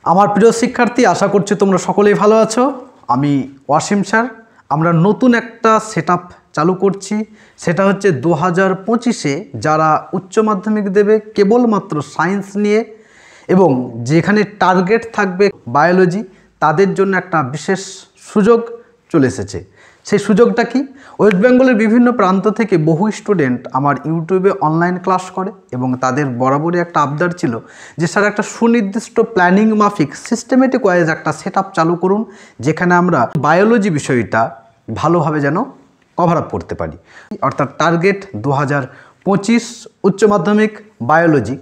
আমার প্রিয় শিক্ষার্থী, আশা করছি তোমরা সকলেই ভালো আছো। আমি ওয়াসিম স্যার। আমরা নতুন একটা সেটআপ চালু করছি, সেটা হচ্ছে 2025-এ যারা উচ্চ মাধ্যমিক দেবে কেবলমাত্র সায়েন্স নিয়ে এবং যেখানে টার্গেট থাকবে বায়োলজি, তাদের জন্য একটা বিশেষ সুযোগ চলে এসেছে। সেই সুযোগটা কি? ওয়েস্ট বেঙ্গলের বিভিন্ন প্রান্ত থেকে বহু স্টুডেন্ট আমার ইউটিউবে অনলাইন ক্লাস করে এবং তাদের বরাবরই একটা আবদার ছিল যে স্যার একটা সুনির্দিষ্ট প্ল্যানিং মাফিক সিস্টেমেটিক ওয়াইজ একটা সেটআপ চালু করুন, যেখানে আমরা বায়োলজি বিষয়টা ভালোভাবে যেন কভার আপ করতে পারি। অর্থাৎ টার্গেট 2025 উচ্চ মাধ্যমিক বায়োলজি,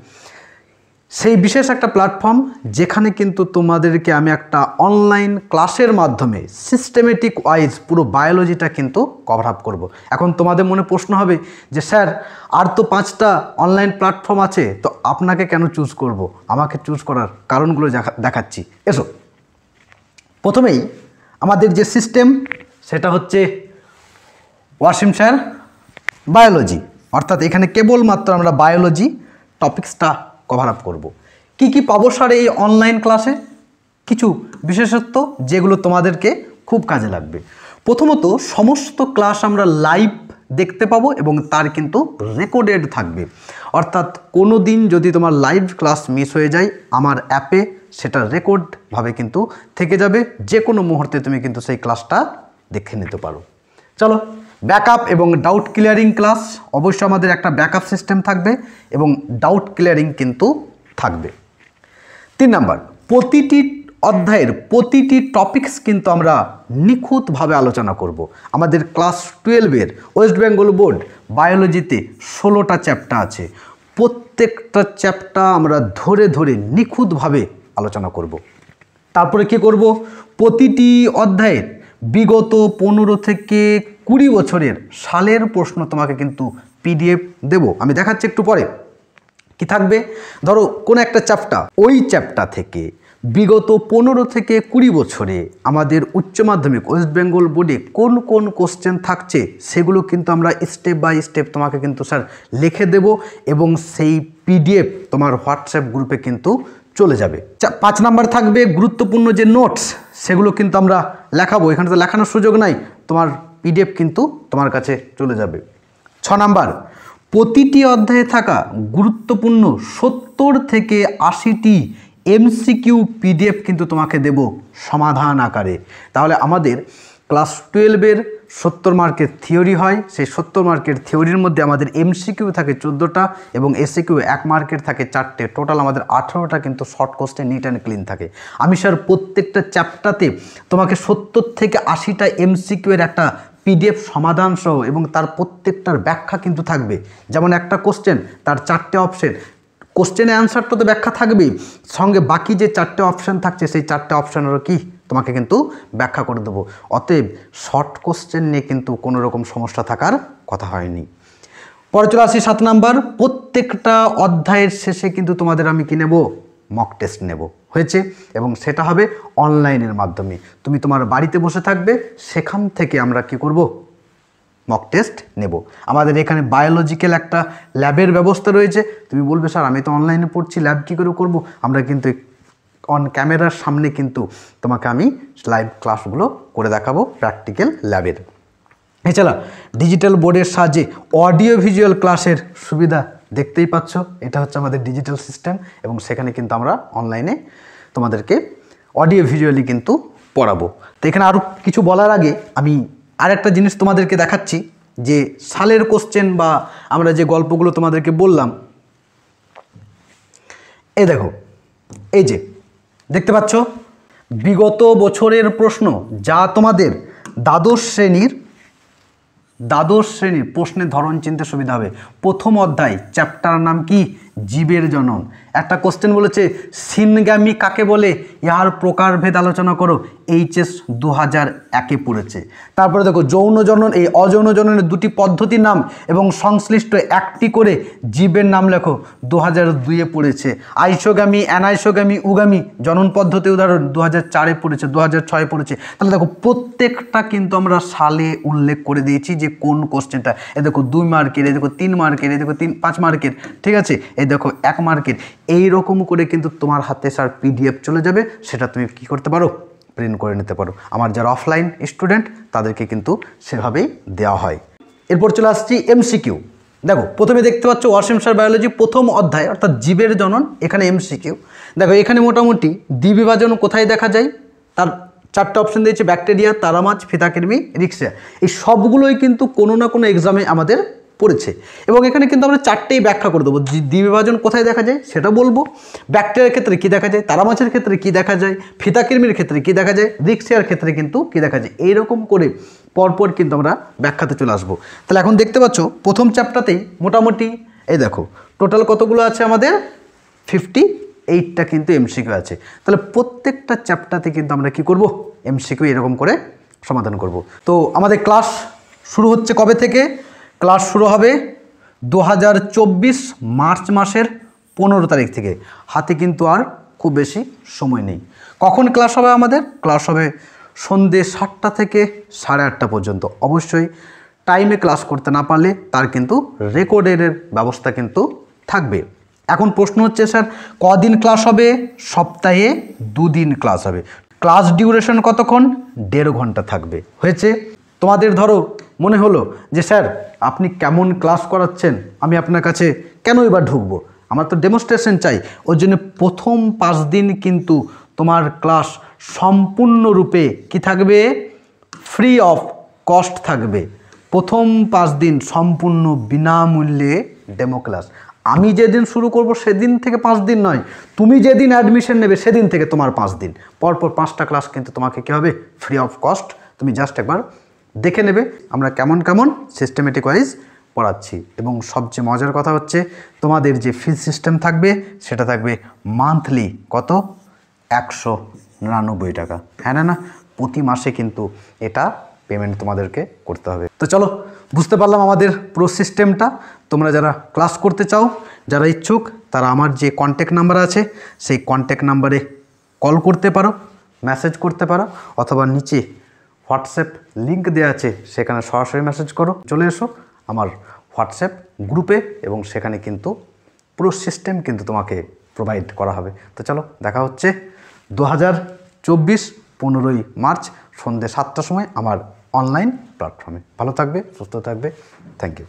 সেই বিশেষ একটা প্ল্যাটফর্ম যেখানে কিন্তু তোমাদেরকে আমি একটা অনলাইন ক্লাসের মাধ্যমে সিস্টেমেটিক ওয়াইজ পুরো বায়োলজিটা কিন্তু কভার আপ করবো। এখন তোমাদের মনে প্রশ্ন হবে যে স্যার আর তো 5টা অনলাইন প্ল্যাটফর্ম আছে, তো আপনাকে কেন চুজ করব? আমাকে চুজ করার কারণগুলো দেখাচ্ছি। এসো, প্রথমেই আমাদের যে সিস্টেম সেটা হচ্ছে ওয়াসিম স্যার বায়োলজি, অর্থাৎ এখানে কেবলমাত্র আমরা বায়োলজি টপিক্সটা কভার আপ করবো। কী কী পাবো স্যার এই অনলাইন ক্লাসে? কিছু বিশেষত্ব যেগুলো তোমাদেরকে খুব কাজে লাগবে। প্রথমত, সমস্ত ক্লাস আমরা লাইভ দেখতে পাবো এবং তার কিন্তু রেকর্ডেড থাকবে। অর্থাৎ কোনো দিন যদি তোমার লাইভ ক্লাস মিস হয়ে যায়, আমার অ্যাপে সেটা রেকর্ডভাবে কিন্তু থেকে যাবে। যে কোনো মুহূর্তে তুমি কিন্তু সেই ক্লাসটা দেখে নিতে পারো। চলো, ব্যাকআপ এবং ডাউট ক্লিয়ারিং ক্লাস, অবশ্যই আমাদের একটা ব্যাকআপ সিস্টেম থাকবে এবং ডাউট ক্লিয়ারিং কিন্তু থাকবে। 3 নাম্বার, প্রতিটি অধ্যায়ের প্রতিটি টপিকস কিন্তু আমরা নিখুঁতভাবে আলোচনা করব। আমাদের ক্লাস 12-এর ওয়েস্ট বেঙ্গল বোর্ড বায়োলজিতে 16টা চ্যাপ্টার আছে। প্রত্যেকটা চ্যাপ্টার আমরা ধরে ধরে নিখুঁতভাবে আলোচনা করব। তারপরে কি করব? প্রতিটি অধ্যায়ের বিগত 15 থেকে 20 বছরের সালের প্রশ্ন তোমাকে কিন্তু পিডিএফ দেব। আমি দেখাচ্ছি একটু পরে। কি থাকবে? ধরো কোনো একটা চ্যাপ্টার, ওই চ্যাপ্টার থেকে বিগত 15 থেকে 20 বছরে আমাদের উচ্চ মাধ্যমিক ওয়েস্ট বেঙ্গল বোর্ডে কোন কোন কোশ্চেন থাকছে সেগুলো কিন্তু আমরা স্টেপ বাই স্টেপ তোমাকে কিন্তু স্যার লিখে দেব এবং সেই পিডিএফ তোমার হোয়াটসঅ্যাপ গ্রুপে কিন্তু চলে যাবে। 5 নাম্বার থাকবে গুরুত্বপূর্ণ যে নোটস, সেগুলো কিন্তু আমরা লেখাবো। এখানে তো লেখানোর সুযোগ নাই, তোমার পিডিএফ কিন্তু তোমার কাছে চলে যাবে। 6 নাম্বার, প্রতিটি অধ্যায়ে থাকা গুরুত্বপূর্ণ 70 থেকে 80টি এমসিকিউ পিডিএফ কিন্তু তোমাকে দেব সমাধান আকারে। তাহলে আমাদের ক্লাস 12-এর 70 মার্কের থিওরি হয়, সেই 70 মার্কের থিওরির মধ্যে আমাদের এমসিকিউ থাকে 14টা এবং এসিকিউ 1 মার্কের থাকে 4টে। টোটাল আমাদের 18টা কিন্তু short question neat and clean থাকে। আমি স্যার প্রত্যেকটা চ্যাপ্টারতে তোমাকে 70 থেকে 80টা এমসিকিউ এর একটা পিডিএফ সমাধান সহ এবং তার প্রত্যেকটার ব্যাখ্যা কিন্তু থাকবে। যেমন একটা কোশ্চেন, তার 4টে অপশন, কোশ্চেনের অ্যান্সারটা তো ব্যাখ্যা থাকবেই, সঙ্গে বাকি যে 4টে অপশান থাকছে সেই 4টে অপশানেরও কি তোমাকে কিন্তু ব্যাখ্যা করে দেবো। অতএব শর্ট কোশ্চেন নিয়ে কিন্তু কোনো রকম সমস্যা থাকার কথা হয়নি। পরে চলে আসি 7 নাম্বার, প্রত্যেকটা অধ্যায়ের শেষে কিন্তু তোমাদের আমি কি নেব? মক টেস্ট নেব। হয়েছে? এবং সেটা হবে অনলাইনের মাধ্যমে। তুমি তোমার বাড়িতে বসে থাকবে, সেখান থেকে আমরা কি করব? মক টেস্ট নেব। আমাদের এখানে বায়োলজিক্যাল একটা ল্যাবের ব্যবস্থা রয়েছে। তুমি বলবে স্যার আমি তো অনলাইনে পড়ছি, ল্যাব কী করে করব? আমরা কিন্তু অন ক্যামেরার সামনে কিন্তু তোমাকে আমি লাইভ ক্লাসগুলো করে দেখাবো প্র্যাকটিক্যাল ল্যাবের। এছাড়া ডিজিটাল বোর্ডের সাহায্যে অডিও ভিজুয়াল ক্লাসের সুবিধা দেখতেই পাচ্ছ। এটা হচ্ছে আমাদের ডিজিটাল সিস্টেম এবং সেখানে কিন্তু আমরা অনলাইনে তোমাদেরকে অডিও ভিজুয়ালি কিন্তু পড়াবো। তো এখানে আরও কিছু বলার আগে আমি আরেকটা জিনিস তোমাদেরকে দেখাচ্ছি, যে সালের কোশ্চেন বা আমরা যে গল্পগুলো তোমাদেরকে বললাম, এই দেখো, এই যে দেখতে পাচ্ছ বিগত বছরের প্রশ্ন, যা তোমাদের দ্বাদশ শ্রেণীর প্রশ্নের ধরন চিনতে সুবিধা হবে। প্রথম অধ্যায়, চ্যাপ্টার নাম কি? জীবের জনন। একটা কোশ্চেন বলেছে সিনগ্যামি কাকে বলে, ইহার প্রকারভেদ আলোচনা করো। এইচএস 2001-এ পড়েছে। তারপরে দেখো যৌন জনন, এই অযৌন জননের 2টি পদ্ধতির নাম এবং সংশ্লিষ্ট একটি করে জীবের নাম লেখো। 2002-এ পড়েছে। আইসোগামী, অ্যানাইসোগামী, উগামী জনন পদ্ধতি উদাহরণ 2004-এ পড়েছে, 2006-এ পড়েছে। তাহলে দেখো প্রত্যেকটা কিন্তু আমরা সালে উল্লেখ করে দিয়েছি যে কোন কোশ্চেনটা। এ দেখো 2 মার্কের, এ দেখো 3 মার্কের, এ দেখো 5 মার্কের, ঠিক আছে? এই দেখো 1 মার্কের, এইরকম করে কিন্তু তোমার হাতে স্যার PDF চলে যাবে, সেটা তুমি কি করতে পারো, প্রিন্ট করে নিতে পারো। আমার যারা অফলাইন স্টুডেন্ট তাদেরকে কিন্তু সেভাবেই দেওয়া হয়। এরপর চলে আসছি MCQ। দেখো প্রথমে দেখতে পাচ্ছ ওয়াসিম স্যার বায়োলজি প্রথম অধ্যায় অর্থাৎ জীবের জনন, এখানে MCQ। দেখো এখানে মোটামুটি দ্বিবিভাজন কোথায় দেখা যায়, তার 4টে অপশন দিয়েছে, ব্যাকটেরিয়া, তারামাছ, ফিতাকৃমি, রিক্সিয়া। এই সবগুলোই কিন্তু কোনো না কোনো এক্সামে আমাদের পড়েছে, এবং এখানে কিন্তু আমরা 4টেই ব্যাখ্যা করে দেবো। দ্বিবিভাজন কোথায় দেখা যায় সেটা বলবো, ব্যাকটেরিয়ার ক্ষেত্রে কী দেখা যায়, তারামাছের ক্ষেত্রে কী দেখা যায়, ফিতাকৃমির ক্ষেত্রে কী দেখা যায়, রিক্সিয়ার ক্ষেত্রে কিন্তু কী দেখা যায়, এইরকম করে পরপর কিন্তু আমরা ব্যাখ্যাতে চলে আসবো। তাহলে এখন দেখতে পাচ্ছ প্রথম চ্যাপ্টারতেই মোটামুটি এই দেখো টোটাল কতগুলো আছে আমাদের, 58টা কিন্তু MCQ আছে। তাহলে প্রত্যেকটা চ্যাপ্টারতে কিন্তু আমরা কি করব, MCQ এরকম করে সমাধান করব। তো আমাদের ক্লাস শুরু হচ্ছে কবে থেকে, ক্লাস শুরু হবে 2024 মার্চ মাসের 15 তারিখ থেকে। হাতে কিন্তু আর খুব বেশি সময় নেই। কখন ক্লাস হবে আমাদের, ক্লাস হবে সন্ধ্যে 7টা থেকে 8:30 পর্যন্ত। অবশ্যই টাইমে ক্লাস করতে না পারলে তার কিন্তু রেকর্ডের ব্যবস্থা কিন্তু থাকবে। এখন প্রশ্ন হচ্ছে স্যার কদিন ক্লাস হবে, সপ্তাহে 2 দিন ক্লাস হবে। ক্লাস ডিউরেশন কতক্ষণ, 1.5 ঘন্টা থাকবে। হয়েছে? তোমাদের ধরো মনে হলো যে স্যার আপনি কেমন ক্লাস করাচ্ছেন, আমি আপনার কাছে কেন এবার ঢুকবো, আমার তো ডেমনস্ট্রেশন চাই। ওই জন্য প্রথম 5 দিন কিন্তু তোমার ক্লাস সম্পূর্ণরূপে কি থাকবে, ফ্রি অফ কস্ট থাকবে। প্রথম 5 দিন সম্পূর্ণ বিনামূল্যে ডেমো ক্লাস। আমি যেদিন শুরু করব সেদিন থেকে 5 দিন নয়, তুমি যেদিন অ্যাডমিশন নেবে সেদিন থেকে তোমার 5 দিন পরপর 5টা ক্লাস কিন্তু তোমাকে কী হবে, ফ্রি অফ কস্ট। তুমি জাস্ট একবার দেখে নেবে আমরা কেমন কেমন সিস্টেমেটিক ওয়াইজ পড়াচ্ছি। এবং সবচেয়ে মজার কথা হচ্ছে তোমাদের যে ফিজ সিস্টেম থাকবে সেটা থাকবে মান্থলি কত, 199 টাকা। হ্যাঁ না, প্রতি মাসে কিন্তু এটা পেমেন্ট তোমাদেরকে করতে হবে। তো চলো বুঝতে পারলাম আমাদের পুরো সিস্টেমটা। তোমরা যারা ক্লাস করতে চাও, যারা ইচ্ছুক, তারা আমার যে কন্ট্যাক্ট নাম্বার আছে সেই কন্ট্যাক্ট নাম্বারে কল করতে পারো, মেসেজ করতে পারো, অথবা নিচে হোয়াটসঅ্যাপ লিঙ্ক দেওয়া আছে সেখানে সরাসরি মেসেজ করো, চলে এসো আমার হোয়াটসঅ্যাপ গ্রুপে, এবং সেখানে কিন্তু পুরো সিস্টেম কিন্তু তোমাকে প্রোভাইড করা হবে। তো চলো দেখা হচ্ছে 2024 15ই মার্চ সন্ধ্যে 7টার সময় আমার অনলাইন প্ল্যাটফর্মে। ভালো থাকবে, সুস্থ থাকবে, থ্যাংক ইউ।